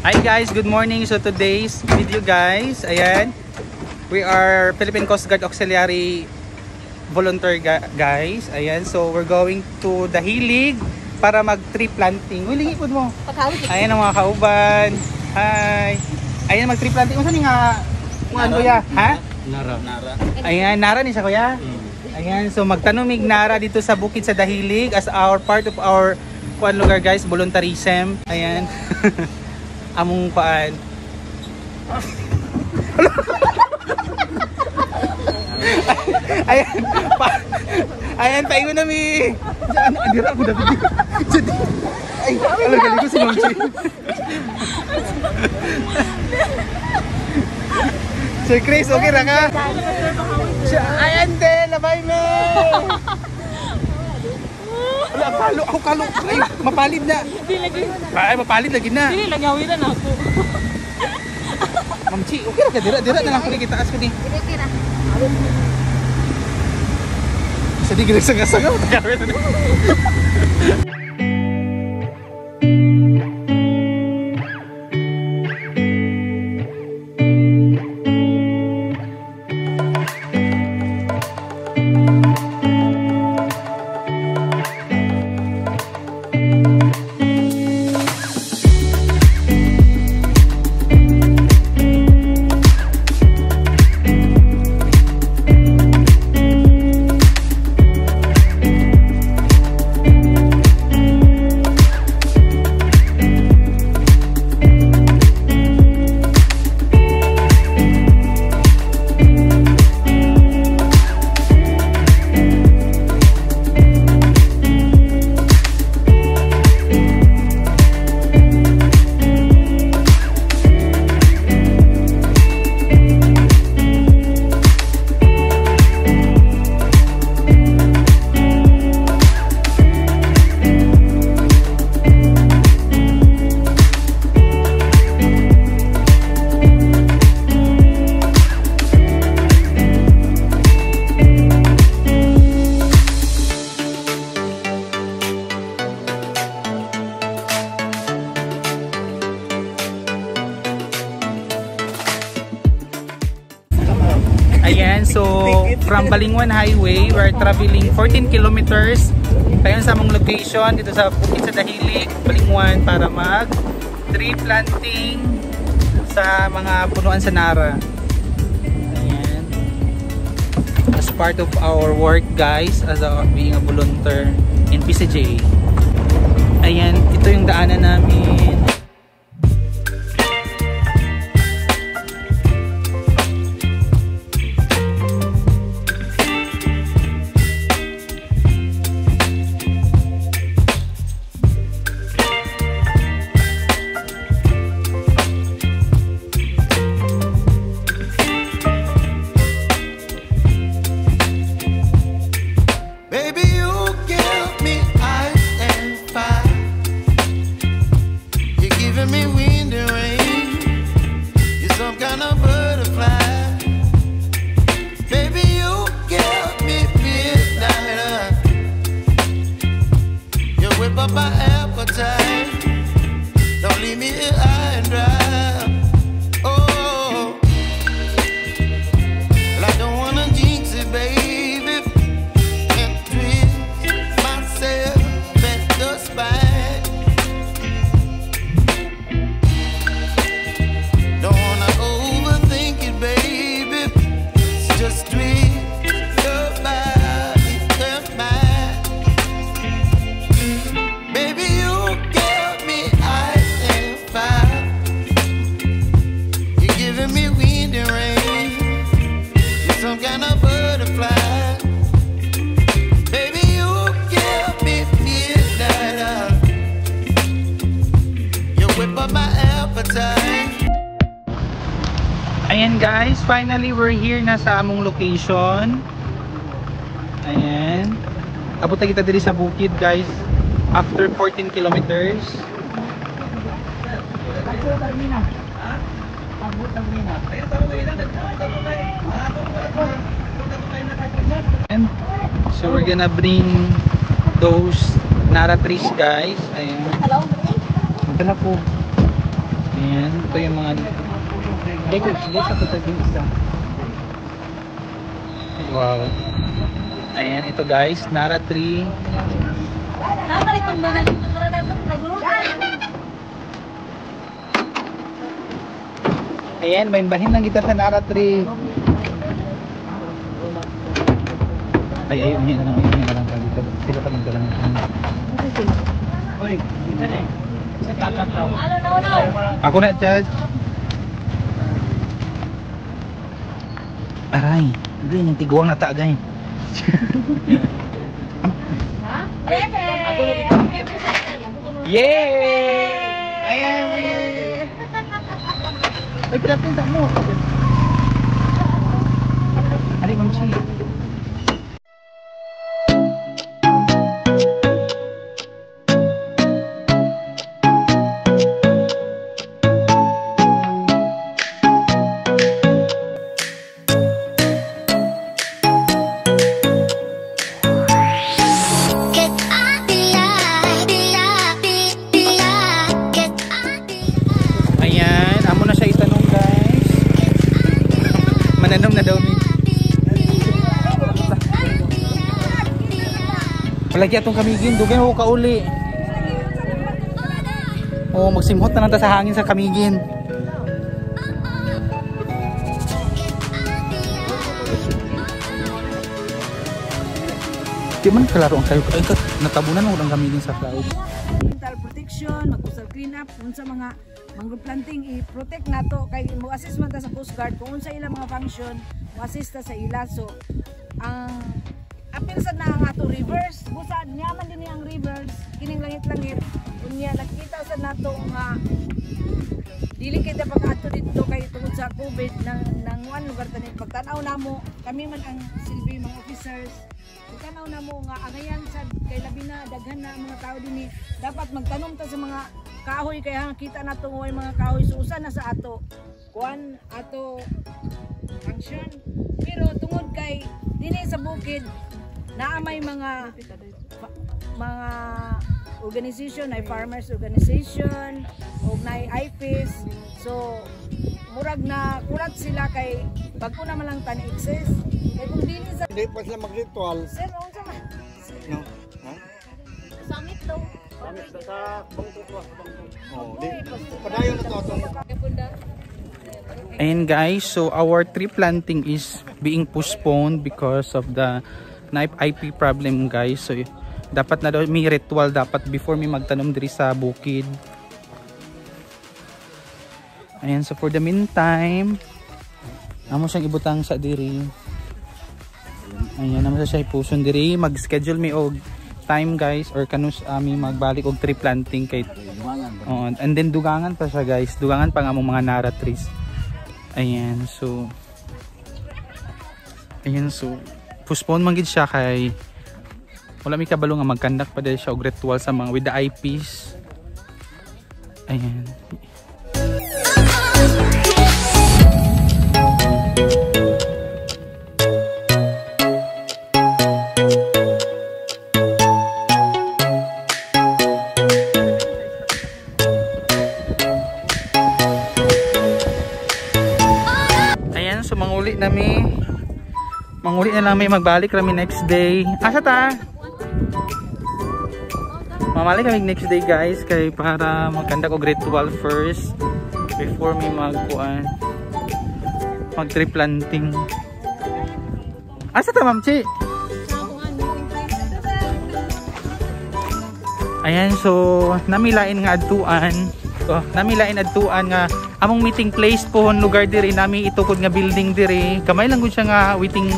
Hi guys, good morning. So today's video guys, ayan, we are Philippine Coast Guard Auxiliary volunteer guys. Ayan, so we're going to Dahilig para mag tree planting. Uy, lingipod mo. Ayan ang mga kauban. Hi. Ayan, mag tree planting. Unsa ni nga ano kuya? Ha? Nara. Ayan, Nara ni siya kuya. Ayan, so magtanumig Nara dito sa bukid sa Dahilig as our part of our kuan lugar guys, volunteerism. Ayan. Among kuan. Ayan. Ayan, paingon na mi. Dira ako dapat. Ay, alam galing ko si Ma'am Chi. Sir Chris, okay ra ka? Ayan din, labay me. Wala, ako kalo. Ay, mapalid na. Ay, mapalid lagi na. Dili lang yawiran ako. Ma'am Chi, okay ra ka? Dira na lang ko kita as ko ni. Dira. Sa di ginagsaga-saga. Ayan, so from Balingwan Highway, we're traveling 14 kilometers tayo sa among location dito sa bukid sa Dahilig, Balingwan para mag tree planting sa mga punuan sa Nara. Ayan. As part of our work guys, as being a volunteer in PCJ. Ayan, ito yung daanan namin. Ayan guys, finally we're here na sa among location. Ayan. Abot na kita diri sa bukid guys after 14 kilometers. And so we're gonna bring those Nara trees guys. Ayan. Dala po. Ayan, ito yung mga wow. Ayan, ito guys, Nara tree. Ayan, bahin lang kita sa Nara tree. Ayun niya na lang, dito. Sila pa lang dalang. Oy, dito na. Ako na, Chad. Aray, hindi yung tiguang na taagay. Yay! Ayan! Ay, pinapinta mo. Aray, Ma'am Chi. Mananong na daw ni. Palagi atong kamigin, dugay ako kauli. Oh, magsimhot na nata sa hangin sa kamigin. Di man kalaro ang kayo. Ay, natabunan mo ang kamigin sa cloud. Environmental protection, mag-coastal clean up, kung sa mga mangrove planting i-protect nato kay mo assist man ta sa Coast Guard kung unsa ila mga function mo assist ta sa ila. So ang apil sad na ang ato rivers busad niyaman din ang rivers kining langit-langit unya nakita sad nato nga dili kita pag-ato dito kay tungod sa COVID nang one lugar tani pagtan-aw namo kami man ang silbi mga officers pagtan-aw namo nga angayan sad kay labi na daghan na mga tao dinhi dapat magtanom ta sa mga kahoy kaya kita nato nga mga kahoy so usa na sa ato kuan ato function pero tungod kay dinhi sa bukid naa may mga organization ay farmers organization o nay IPs so murag na kurat sila kay bagko na man lang tan excess kay kung dili sa hindi pa sila mag-ritual sir unsa man no ha samit daw samit sa bangko oh di padayon na to atong And guys, so our tree planting is being postponed because of the IP problem guys. So dapat na daw may ritual dapat before may magtanom diri sa bukid. Ayan, so for the meantime, amo siyang ibutang sa diri. Ayan, amo siya ipuson diri. Mag-schedule mi og time guys or kanus ami magbalik og tree planting kay and then dugangan pa siya guys. Dugangan pa nga among mga Nara trees. Ayan, so postpone man gid siya kay wala mi kabalo nga mag-conduct pa dahil siya og ritual sa mga with the IPs. Ayan. Ayan, so manguli na lang may magbalik kami next day. Asa ta? Mamalik kami next day guys kay para magkanda ko ritual first before may mag tree planting. Asa ta Ma'am Chi? Ayan, so namilain nga adtuan. So namilain adtuan nga among meeting place pohon lugar diri nami itukod nga building diri. Kamay lang gud siya nga waiting.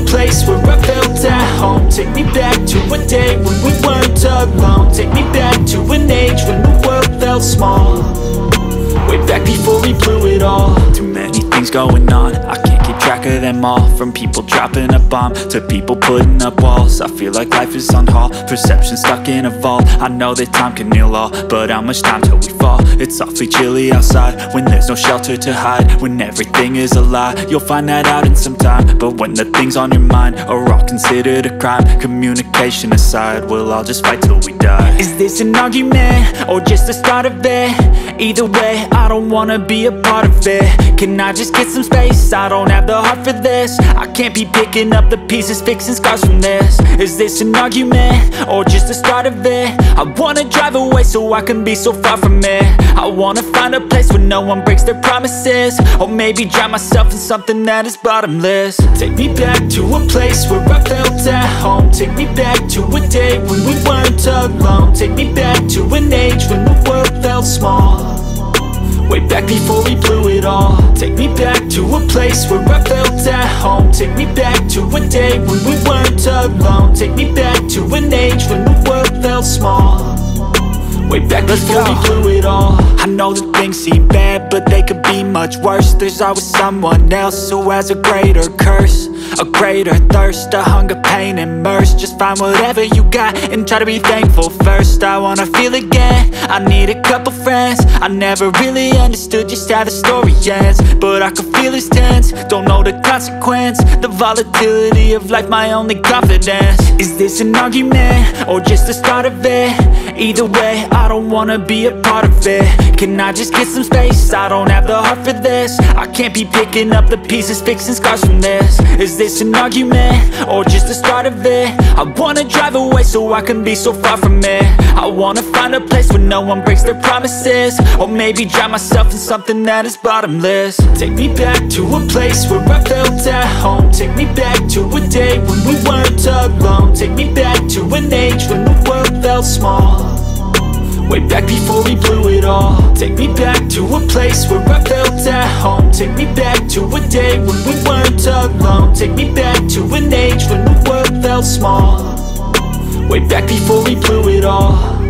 place where I felt at home. Take me back to a day when we weren't alone. Take me back to an age when the world felt small. Way back before we blew it all. Too many things going on, I can't keep track of them all. From people dropping a bomb to people putting up walls. I feel like life is on hold, perception stuck in a vault. I know that time can heal all, but how much time till we fall? It's awfully chilly outside when there's no shelter to hide. When everything is a lie, you'll find that out in some time. But when the things on your mind are all considered a crime, communication aside, we'll all just fight till we die. Is this an argument or just the start of it? Either way, I don't wanna be a part of it. Can I just get some space? I don't have the heart for this. I can't be picking up the pieces, fixing scars from this. Is this an argument or just the start of it? I wanna drive away so I can be so far from it. I wanna find a place where no one breaks their promises. Or maybe drown myself in something that is bottomless. Take me back to a place where I felt at home. Take me back to a day when we weren't alone. Take me back to an age when the world felt small. Way back before we blew it all. Take me back to a place where I felt at home. Take me back to a day when we weren't alone. Take me back to an age when the world felt small. Way back before we blew it all. I know that things seem bad, but they could be much worse. There's always someone else who has a greater curse, a greater thirst, a hunger, pain, and mercy. Just find whatever you got and try to be thankful first. I wanna feel again, I need a couple friends. I never really understood just how the story ends, but I can feel it's tense, don't know the consequence. The volatility of life, my only confidence. Is this an argument or just the start of it? Either way, I don't wanna be a part of it. Can I just get some space? I don't have the heart for this. I can't be picking up the pieces, fixing scars from this. Is this an argument or just the start of it? I wanna drive away so I can be so far from it. I wanna find a place where no one breaks their promises. Or maybe drown myself in something that is bottomless. Take me back to a place where I felt at home. Take me back to a day when we weren't alone. Take me back to an age when the world felt small. Way back before we blew it all. Take me back to a place where I felt at home. Take me back to a day when we weren't alone. Take me back to an age when the world felt small. Way back before we blew it all.